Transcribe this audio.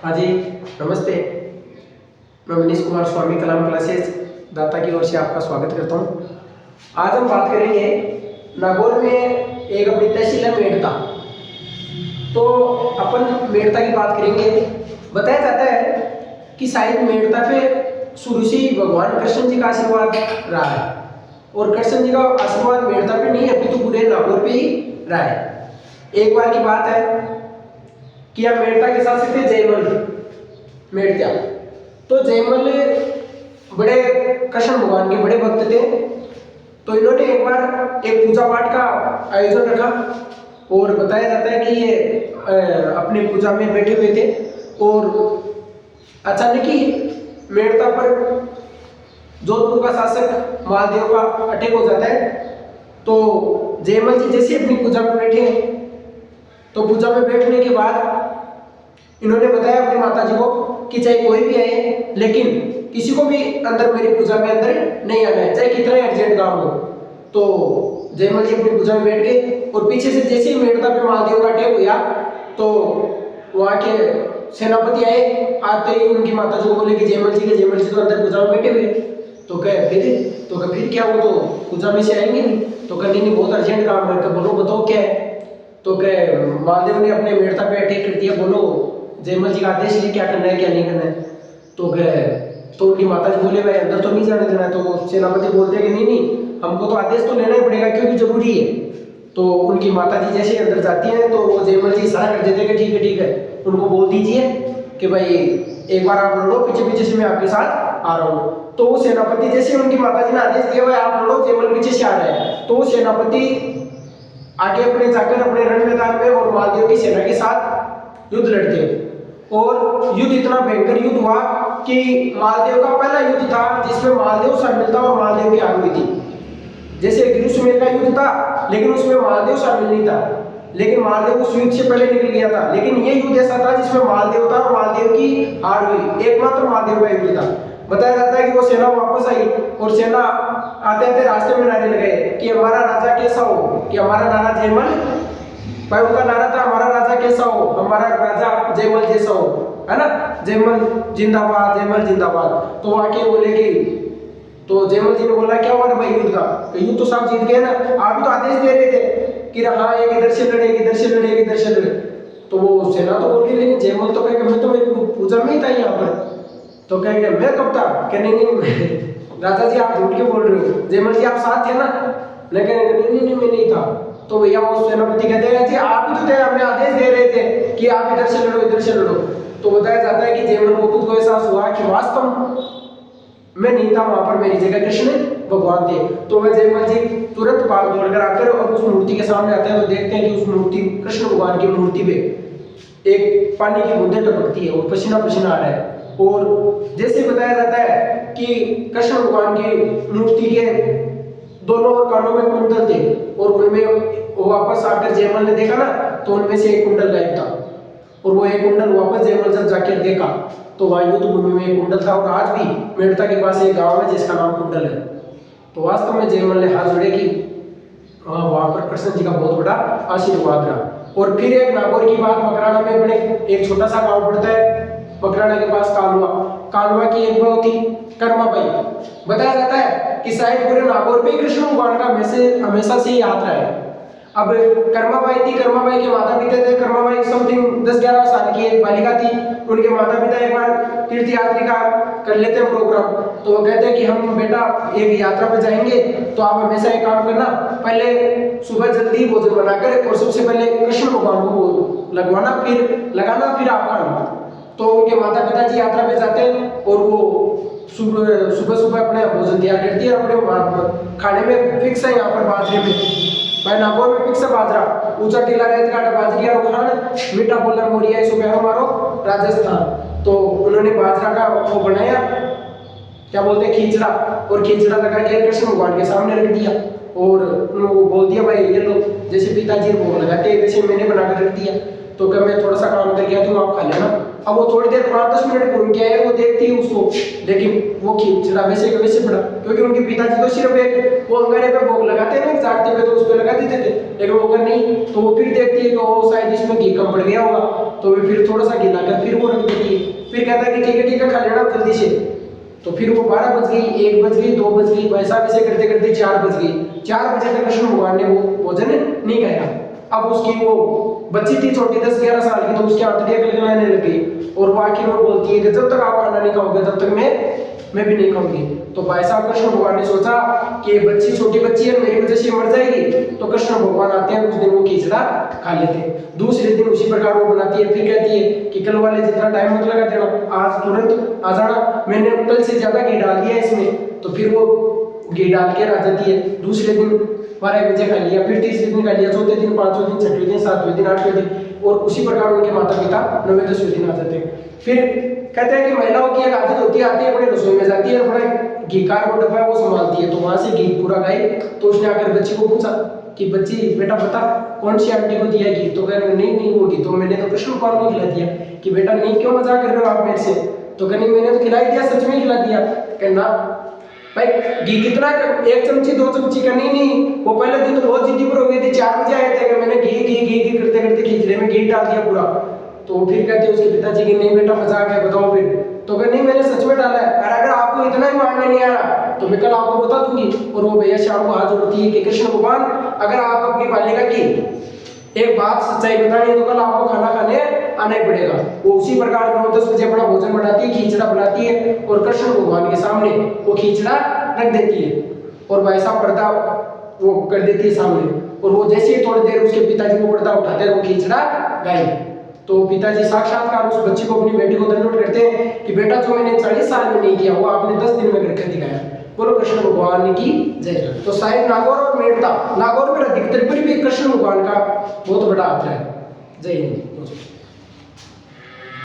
हाँ जी, नमस्ते। मैं मनीष कुमार स्वामी कलाम क्लासेस दाता की ओर से आपका स्वागत करता हूँ। आज हम बात करेंगे नागौर में एक अपनी तहसील है मेड़ता। तो अपन मेड़ता की बात करेंगे। बताया जाता है कि शायद मेड़ता पे शुरू से ही भगवान कृष्ण जी का आशीर्वाद रहा है, और कृष्ण जी का आशीर्वाद मेड़ता पे नहीं अभी तो पूरे नागौर पे ही रहा है। एक बार की बात है कि हम मेड़ता के साथ थे जयमल मेड़ता। तो जयमल बड़े कृष्ण भगवान के बड़े भक्त थे। तो इन्होंने एक बार एक पूजा पाठ का आयोजन रखा, और बताया जाता है कि ये अपनी पूजा में बैठे हुए थे और अचानक ही मेड़ता पर जोधपुर का शासक महादेव का अटैक हो जाता है। तो जयमल जी जैसे अपनी पूजा में बैठे हैं, तो पूजा में बैठने के बाद इन्होंने बताया अपनी माता जी को कि चाहे कोई भी आए लेकिन किसी को भी अंदर मेरी पूजा में अंदर नहीं आना है, चाहे कितना ही अर्जेंट काम हो। तो जयमल जी अपनी पूजा में बैठ गए, और पीछे से जैसे ही मेड़ता पे महादेव का अटैक हुआ तो वहाँ के सेनापति आए। आते ही उनकी माता जी को बोले कि जयमल जी तो अंदर पूजा में बैठे हुए। तो कहे फिर क्या, वो तो पूजा में से आएंगे नहीं। तो कहे नहीं बहुत अर्जेंट काम है। तो बोलो बताओ क्या है। तो कहे महादेव ने अपने मेड़ता पे अटैक कर दिया, बोलो जयमल जी का आदेश लिए क्या करना है क्या नहीं करना है। तो कहे तो उनकी माता जी बोले भाई अंदर तो नहीं जाने देना है। तो वो सेनापति बोलते हैं कि नहीं हमको तो आदेश तो लेना ही पड़ेगा क्योंकि जरूरी है। तो उनकी माता जी जैसे अंदर जाती हैं तो वो जयमल जी इशारा कर देते हैं कि ठीक है उनको बोल दीजिए कि भाई एक बार आप लड़ो, पीछे पीछे से मैं आपके साथ आ रहा हूँ। तो वो सेनापति जैसे उनकी माता जी ने आदेश दिया भाई आप लड़ो, जयमल पीछे से आ रहा है। तो वो सेनापति आगे अपने जाकर अपने रण मैदान में और महादेव की सेना के साथ युद्ध लड़ते हैं। और युद्ध इतना भयंकर युद्ध हुआ कि महादेव का पहला युद्ध था जिसमें महादेव शामिल था और महादेव की हार हुई थी। जैसे गिरुसुमेर का युद्ध था लेकिन उसमें महादेव शामिल नहीं था, लेकिन महादेव उस युद्ध से पहले निकल गया था। लेकिन ये युद्ध ऐसा था जिसमें महादेव था और महादेव की हार हुई, एकमात्र महादेव का युद्ध था। बताया जाता है कि वो सेना वापस आई और सेना आते आते रास्ते में नारे लगाए कि हमारा राजा कैसा हो, कि हमारा नारा जयमल, भाई उनका नारा था हमारा राजा कैसा हो, हमारा राजा जयमल जैसा हो, है ना, जयमल जिंदाबाद जयमल जिंदाबाद। तो वाकई बोले कि तो जयमल जी ने बोला क्या हुआ भाई युद्ध का, युद्ध तो सब जीत गए ना, आप भी तो आदेश दे रहे थे कि हाँ एक इधर से लड़े इधर से लड़े इधर से लड़े। तो वो सेना तो बोल रही, लेकिन जयमल तो कहेगा मैं तो मेरी पूजा में ही था यहाँ पर। तो कहेंगे मैं कब था, कहने नहीं राजा जी आप झूठ के बोल रहे हो, जयमल जी आप साथ थे ना, लेकिन नहीं मैं नहीं था। तो भैया वो सेनापति कहते हैं जी आप ही तो थे, हमें आदेश दे रहे थे कि आप इधर से लड़ो इधर से लड़ो। तो बताया जाता है कि जयमल को खुद को एहसास हुआ कि वास्तव मैं नहीं था वहां पर, मेरी जगह कृष्ण भगवान थे। तो वह जयमल जी तुरंत भाग दौड़कर आकर और उस मूर्ति के सामने आते हैं तो देखते हैं कि उस मूर्ति कृष्ण भगवान की मूर्ति पे एक पानी की बूंदे टपकती है और पसीना पसीना आ रहा है। और जैसे बताया जाता है कि कृष्ण भगवान की मूर्ति के दोनों ओर कानों में कुंडल थे, और उनमें वापस आकर जयमल ने देखा ना तो उनमें से एक कुंडल गायब था, और वो एक कुंडल वापस जयमल जब जाकर देखा तो वहाँ युद्ध भूमि में एक कुंडल था। और आज भी मेड़ता के पास एक गांव है जिसका नाम कुंडल है। तो वास्तव में जयमल ने हाथ जोड़े कि वहाँ पर कृष्ण जी का बहुत बड़ा आशीर्वाद रहा। और फिर एक नागौर की बात, मकराना में अपने एक छोटा सा गांव पड़ता है, मकराना के पास कालवा की एक बहू थी कर्माबाई। बताया जाता है कि शायद पूरे नागौर पे कृष्ण भगवान का हमेशा से ही हाथ रहा है। अब कर्माबाई थी, कर्माबाई के माता पिता थे, कर्माबाई समथिंग 10-11 साल की एक बालिका थी। उनके माता पिता एक बार तीर्थ यात्री का कर लेते हैं प्रोग्राम, तो वो कहते हैं कि हम बेटा एक यात्रा पे जाएंगे तो आप हमेशा एक काम करना, पहले सुबह जल्दी भोजन बनाकर और सबसे पहले कृष्ण भगवान को लगवाना, फिर लगाना, फिर आप खाना। तो उनके माता पिता जी यात्रा पे जाते हैं और वो सुबह सुबह अपने भोजन तैयार करती है। अपने खाने में फिक्स है यहाँ पर बाजरे में, भाई नागौर में फिक्स है बाजरा, ऊंचा टीला रेत काटा बाजरी और खान मीठा बोला मोरिया सुबह मारो राजस्थान। तो उन्होंने बाजरा का वो बनाया, क्या बोलते हैं खींचड़ा, और खींचड़ा लगा के कृष्ण भगवान के सामने रख दिया और उन्होंने बोल दिया भाई ये लो, जैसे पिताजी को लगाते हैं वैसे मैंने बनाकर रख दिया। तो क्या मैं थोड़ा सा काम करके आती हूँ, आप खा लेना। अब वो थोड़ी देर 5-10 मिनट घूम के आए, वो देखती है उसको, लेकिन वो खींचड़ा वैसे का वैसे पड़ा, क्योंकि उनके पिताजी तो सिर्फ एक वो अंगारे पे भोग लगाते हैं ना जागते पे, तो उस पे लगा देते थे, लेकिन वो कर नहीं। तो वो फिर देखती है कि वो शायद इसमें घी कम पड़ गया होगा, तो वो फिर थोड़ा सा घी लाकर फिर वो रख देती है, फिर कहता है कि ठीक है खा लेना जल्दी से। तो फिर वो 12 बज गई, 1 बज गई, 2 बज गई, वैसा वैसे करते करते 4 बज गई। 4 बजे तक कृष्ण भगवान ने वो भोजन नहीं खाया। अब उसकी वो बच्ची थी छोटी 10-11 साल की, तो उसकी आंतड़ियां गलगलाने लगी और वो आखिर वो बोलती है कि जब तक आप खाना नहीं खाओगे तब तक मैं भी नहीं खाऊंगी। तो भाई साहब कृष्ण भगवान ने सोचा कि ये बच्ची छोटी बच्ची है, मेरी वजह से मर जाएगी, तो कृष्ण भगवान आते हैं, उस दिन वो खिचड़ा खा लेते हैं। दूसरे दिन उसी प्रकार वो बनाती है, फिर कहती है कि कल वाले जितना टाइम मत लगा देना, आज तुरंत आ जाना, मैंने कल से ज्यादा घी डाल दिया इसमें। तो फिर वो घी डाल के आ जाती है। दूसरे दिन 12 बजे खा लिया, फिर तीसरे दिन खा लिया, चौथे दिन, 5वें दिन, 6वें दिन, 7वें दिन, 8वें दिन, और उसी प्रकार उनके माता पिता 9वें 10वें दिन आ जाते हैं। फिर कहते हैं कि महिलाओं की एक आदत होती है, आती है अपने रसोई में जाती है, अपना घी का वो डब्बा है वो संभालती है, तो वहां से घी पूरा गए। तो उसने आकर बच्ची को पूछा कि बच्ची बेटा बता कौन सी आंटी को दिया घी? तो कह रहे नहीं वो घी तो मैंने तो कृष्ण भगवान को खिला दिया। कि बेटा नहीं क्यों मजाक कर रहे हो आप मेरे से? तो कहनी मैंने तो खिला दिया, सच में खिला दिया। कहना भाई घी कितना, 1 चमची 2 चमची का? नहीं, वो पहले दिन तो बहुत जिद्दी पर हो गई थी, 4 बजे आए थे कि मैंने घी घी घी घी करते करते खिचड़े में घी डाल दिया पूरा। तो फिर कहते उसके पिताजी की नहीं बेटा मजाक है, बताओ फिर। तो कह नहीं मैंने सच में डाला है, और अगर आपको इतना ही मानने नहीं आ रहा तो मैं कल आपको बता दूंगी। और वो भैया शाम को हाथ जोड़ती है कि कृष्ण भगवान अगर आप अपनी बालिका की एक बात सच्चाई बतानी है तो कल आपको खाना खाने आना ही पड़ेगा। वो उसी प्रकार 9-10 बजे अपना भोजन बनाती है, खिचड़ा बनाती है और कृष्ण भगवान के सामने वो खिचड़ा रख देती है और भाई साहब पर्दा वो कर देती है सामने। और वो जैसे ही थोड़ी देर उसके पिताजी को पर्दा उठाते हैं वो खिचड़ा गायब। तो पिताजी साक्षात्कार उस बच्ची को, अपनी बेटी को दंडवत करते हैं कि बेटा जो मैंने 40 साल में नहीं किया वो आपने 10 दिन में करके दिखाया। बोलो कृष्ण भगवान की जय। तो शायद नागौर और मेड़ता, नागौर में अधिकतर पर भी कृष्ण भगवान का बहुत बड़ा हाथ है। जय हिंद।